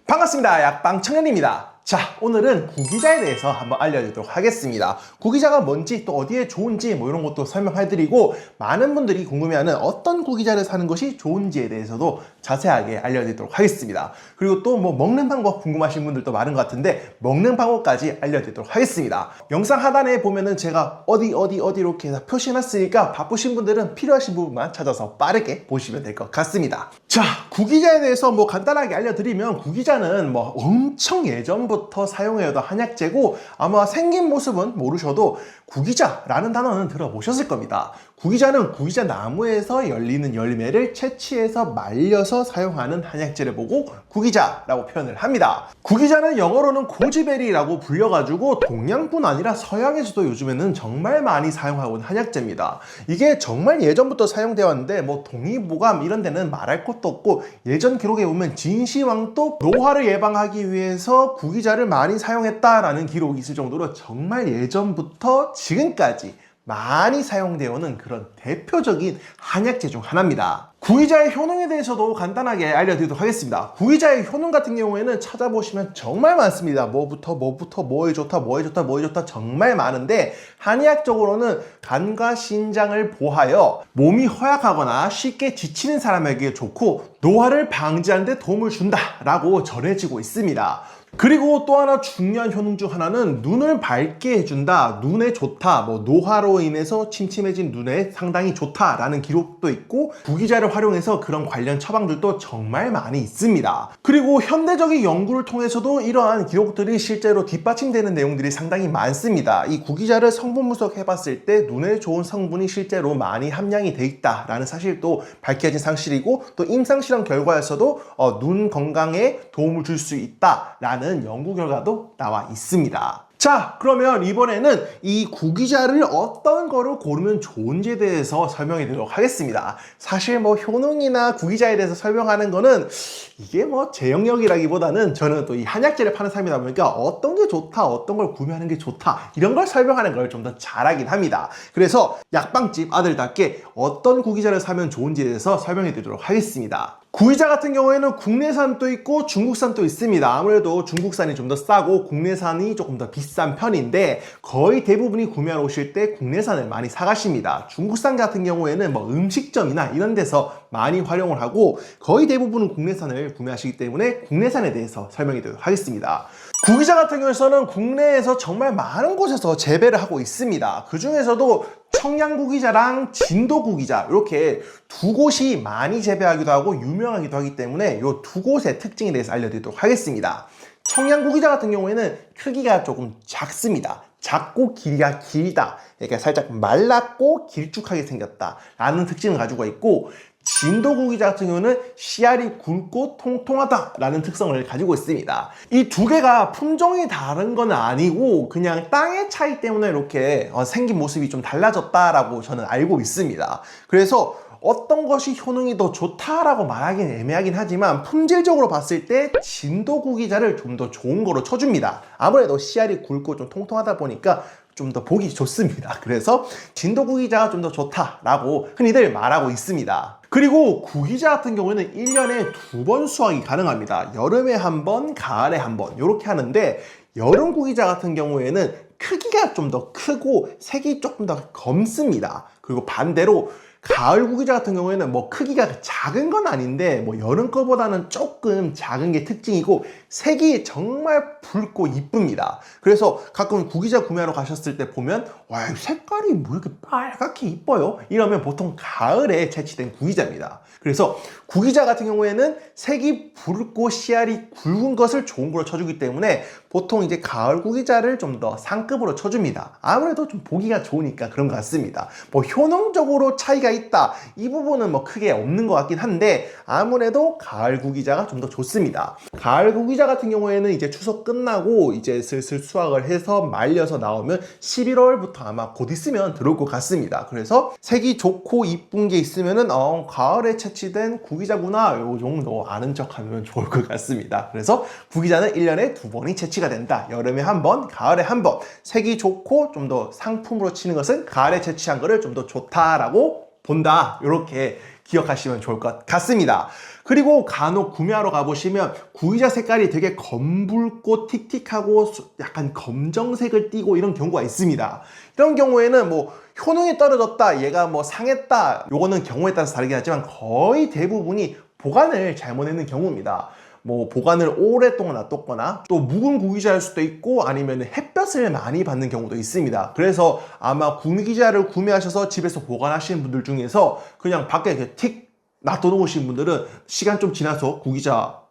반갑습니다. 약방 청년입니다. 자, 오늘은 구기자에 대해서 한번 알려드리도록 하겠습니다. 구기자가 뭔지 또 어디에 좋은지 뭐 이런 것도 설명해드리고, 많은 분들이 궁금해하는 어떤 구기자를 사는 것이 좋은지에 대해서도 자세하게 알려드리도록 하겠습니다. 그리고 또 뭐 먹는 방법 궁금하신 분들도 많은 것 같은데 먹는 방법까지 알려드리도록 하겠습니다. 영상 하단에 보면은 제가 어디 이렇게 해서 표시해놨으니까 바쁘신 분들은 필요하신 부분만 찾아서 빠르게 보시면 될 것 같습니다. 자, 구기자에 대해서 뭐 간단하게 알려드리면, 구기자는 뭐 엄청 예전부터 사용해오던 한약재고, 아마 생긴 모습은 모르셔도 구기자라는 단어는 들어보셨을 겁니다. 구기자는 구기자 나무에서 열리는 열매를 채취해서 말려서 사용하는 한약재를 보고 구기자라고 표현을 합니다. 구기자는 영어로는 고지베리라고 불려가지고 동양뿐 아니라 서양에서도 요즘에는 정말 많이 사용하고 있는 한약재입니다. 이게 정말 예전부터 사용되어 왔는데 뭐 동의보감 이런 데는 말할 것도 없고, 예전 기록에 보면 진시황도 노화를 예방하기 위해서 구기자를 많이 사용했다라는 기록이 있을 정도로 정말 예전부터 지금까지 많이 사용되어 오는 그런 대표적인 한약재 중 하나입니다. 구기자의 효능에 대해서도 간단하게 알려드리도록 하겠습니다. 구기자의 효능 같은 경우에는 찾아보시면 정말 많습니다. 뭐부터 뭐에 좋다 정말 많은데, 한의학적으로는 간과 신장을 보하여 몸이 허약하거나 쉽게 지치는 사람에게 좋고 노화를 방지하는 데 도움을 준다라고 전해지고 있습니다. 그리고 또 하나 중요한 효능 중 하나는 눈을 밝게 해준다, 눈에 좋다, 뭐 노화로 인해서 침침해진 눈에 상당히 좋다라는 기록도 있고, 구기자를 활용해서 그런 관련 처방들도 정말 많이 있습니다. 그리고 현대적인 연구를 통해서도 이러한 기록들이 실제로 뒷받침되는 내용들이 상당히 많습니다. 이 구기자를 성분 분석해봤을 때 눈에 좋은 성분이 실제로 많이 함량이 돼 있다라는 사실도 밝혀진 사실이고, 또 임상실험 결과에서도 눈 건강에 도움을 줄 수 있다라는 연구 결과도 나와 있습니다. 자, 그러면 이번에는 이 구기자를 어떤 거를 고르면 좋은지에 대해서 설명해 드리도록 하겠습니다. 사실 뭐 효능이나 구기자에 대해서 설명하는 거는 이게 뭐 제 영역이라기보다는, 저는 또 이 한약재를 파는 사람이다 보니까 어떤 게 좋다, 어떤 걸 구매하는 게 좋다, 이런 걸 설명하는 걸 좀 더 잘하긴 합니다. 그래서 약방집 아들답게 어떤 구기자를 사면 좋은지에 대해서 설명해 드리도록 하겠습니다. 구기자 같은 경우에는 국내산도 있고 중국산도 있습니다. 아무래도 중국산이 좀 더 싸고 국내산이 조금 더 비싼 편인데, 거의 대부분이 구매하러 오실 때 국내산을 많이 사가십니다. 중국산 같은 경우에는 뭐 음식점이나 이런 데서 많이 활용을 하고, 거의 대부분은 국내산을 구매하시기 때문에 국내산에 대해서 설명해 드리도록 하겠습니다. 구기자 같은 경우에는 국내에서 정말 많은 곳에서 재배를 하고 있습니다. 그 중에서도 청양구기자랑 진도구기자, 이렇게 두 곳이 많이 재배하기도 하고 유명하기도 하기 때문에 이 두 곳의 특징에 대해서 알려드리도록 하겠습니다. 청양구기자 같은 경우에는 크기가 조금 작습니다. 작고 길이가 길다, 그러니까 살짝 말랐고 길쭉하게 생겼다 라는 특징을 가지고 있고, 진도구기자 같은 경우는 씨알이 굵고 통통하다 라는 특성을 가지고 있습니다. 이 두 개가 품종이 다른 건 아니고 그냥 땅의 차이 때문에 이렇게 생긴 모습이 좀 달라졌다라고 저는 알고 있습니다. 그래서 어떤 것이 효능이 더 좋다라고 말하기는 애매하긴 하지만, 품질적으로 봤을 때 진도구기자를 좀 더 좋은 거로 쳐줍니다. 아무래도 씨알이 굵고 좀 통통하다 보니까 좀 더 보기 좋습니다. 그래서 진도구기자가 좀 더 좋다라고 흔히들 말하고 있습니다. 그리고 구기자 같은 경우에는 1년에 2번 수확이 가능합니다. 여름에 한 번, 가을에 한 번 이렇게 하는데, 여름 구기자 같은 경우에는 크기가 좀 더 크고 색이 조금 더 검습니다. 그리고 반대로 가을 구기자 같은 경우에는 뭐 크기가 작은 건 아닌데 뭐 여름 거보다는 조금 작은 게 특징이고, 색이 정말 붉고 이쁩니다. 그래서 가끔 구기자 구매하러 가셨을 때 보면, 와, 색깔이 뭐 이렇게 빨갛게 이뻐요? 이러면 보통 가을에 채취된 구기자입니다. 그래서 구기자 같은 경우에는 색이 붉고 씨알이 굵은 것을 좋은 걸로 쳐주기 때문에 보통 이제 가을 구기자를 좀 더 상급으로 쳐줍니다. 아무래도 좀 보기가 좋으니까 그런 것 같습니다. 뭐 효능적으로 차이가 있다, 이 부분은 뭐 크게 없는 것 같긴 한데, 아무래도 가을 구기자가 좀 더 좋습니다. 가을 구기자 같은 경우에는 이제 추석 끝나고 이제 슬슬 수확을 해서 말려서 나오면 11월부터 아마 곧 있으면 들어올 것 같습니다. 그래서 색이 좋고 이쁜 게 있으면은 가을에 채취된 구기자구나, 요 정도 아는 척 하면 좋을 것 같습니다. 그래서 구기자는 1년에 2번이 채취가 된다. 여름에 한 번, 가을에 한 번. 색이 좋고 좀 더 상품으로 치는 것은 가을에 채취한 거를 좀 더 좋다라고 본다. 이렇게 기억하시면 좋을 것 같습니다. 그리고 간혹 구매하러 가보시면 구기자 색깔이 되게 검붉고 틱틱하고 약간 검정색을 띠고 이런 경우가 있습니다. 이런 경우에는 뭐 효능이 떨어졌다, 얘가 뭐 상했다, 요거는 경우에 따라서 다르긴 하지만 거의 대부분이 보관을 잘못했는 경우입니다. 뭐 보관을 오랫동안 놔뒀거나 또 묵은 구기자일 수도 있고 아니면 햇볕을 많이 받는 경우도 있습니다. 그래서 아마 구기자를 구매하셔서 집에서 보관하시는 분들 중에서 그냥 밖에 이렇게 틱 놔둬놓으신 분들은 시간 좀 지나서 구기자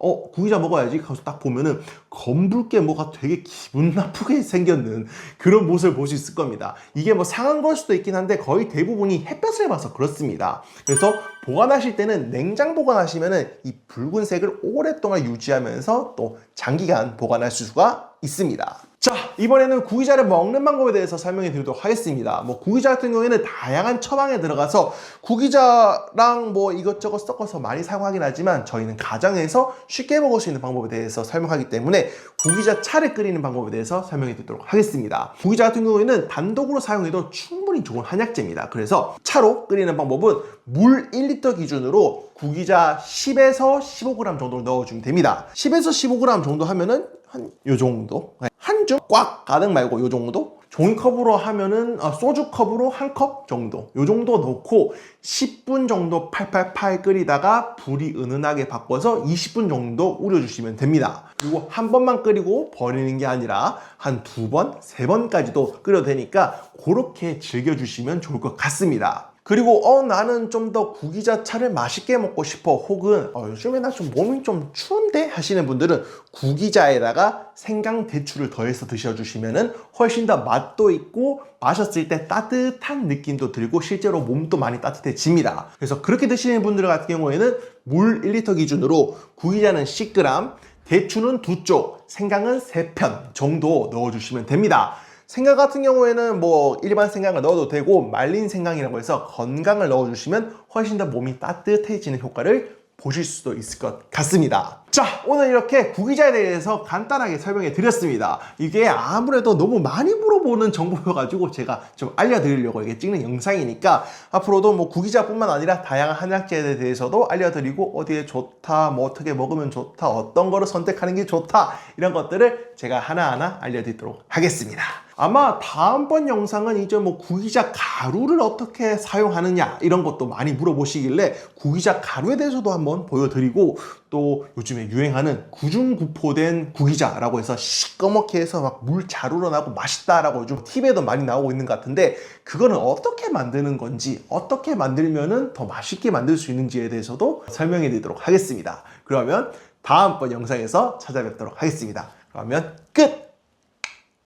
먹어야지 하고서 딱 보면은 검붉게 뭐가 되게 기분 나쁘게 생겼는 그런 모습을 볼 수 있을 겁니다. 이게 뭐 상한 걸 수도 있긴 한데 거의 대부분이 햇볕을 봐서 그렇습니다. 그래서 보관하실 때는 냉장 보관하시면은 이 붉은색을 오랫동안 유지하면서 또 장기간 보관할 수가 있습니다. 자, 이번에는 구기자를 먹는 방법에 대해서 설명해 드리도록 하겠습니다. 뭐 구기자 같은 경우에는 다양한 처방에 들어가서 구기자랑 뭐 이것저것 섞어서 많이 사용하긴 하지만 저희는 가정에서 쉽게 먹을 수 있는 방법에 대해서 설명하기 때문에 구기자 차를 끓이는 방법에 대해서 설명해 드리도록 하겠습니다. 구기자 같은 경우에는 단독으로 사용해도 충분히 좋은 한약재입니다. 그래서 차로 끓이는 방법은 물 1리터 기준으로 구기자 10에서 15g 정도를 넣어주면 됩니다. 10에서 15g 정도 하면은 한 요 정도, 한 줌 꽉 가득 말고 요 정도, 종이컵으로 하면은 소주 컵으로 한 컵 정도, 요 정도 넣고 10분 정도 팔팔팔 끓이다가 불이 은은하게 바꿔서 20분 정도 우려주시면 됩니다. 그리고 한 번만 끓이고 버리는 게 아니라 한 2번, 3번까지도 끓여도 되니까 그렇게 즐겨주시면 좋을 것 같습니다. 그리고 나는 좀 더 구기자 차를 맛있게 먹고 싶어, 혹은 요즘에 나 좀 몸이 좀 추운데 하시는 분들은 구기자에다가 생강 대추를 더해서 드셔주시면은 훨씬 더 맛도 있고 마셨을 때 따뜻한 느낌도 들고 실제로 몸도 많이 따뜻해집니다. 그래서 그렇게 드시는 분들 같은 경우에는 물 1리터 기준으로 구기자는 10g, 대추는 2쪽, 생강은 3편 정도 넣어주시면 됩니다. 생강 같은 경우에는 뭐 일반 생강을 넣어도 되고 말린 생강이라고 해서 건강을 넣어주시면 훨씬 더 몸이 따뜻해지는 효과를 보실 수도 있을 것 같습니다. 자, 오늘 이렇게 구기자에 대해서 간단하게 설명해 드렸습니다. 이게 아무래도 너무 많이 물어보는 정보여가지고 제가 좀 알려드리려고 이게 찍는 영상이니까 앞으로도 뭐 구기자뿐만 아니라 다양한 한약재에 대해서도 알려드리고 어디에 좋다, 뭐 어떻게 먹으면 좋다, 어떤 거를 선택하는 게 좋다, 이런 것들을 제가 하나하나 알려드리도록 하겠습니다. 아마 다음번 영상은 이제 뭐 구기자 가루를 어떻게 사용하느냐 이런 것도 많이 물어보시길래 구기자 가루에 대해서도 한번 보여드리고, 또 요즘에 유행하는 구중구포된 구기자라고 해서 시꺼멓게 해서 막 물 잘 우러나고 맛있다라고 요즘 팁에도 많이 나오고 있는 것 같은데, 그거는 어떻게 만드는 건지, 어떻게 만들면은 더 맛있게 만들 수 있는지에 대해서도 설명해 드리도록 하겠습니다. 그러면 다음번 영상에서 찾아뵙도록 하겠습니다. 그러면 끝!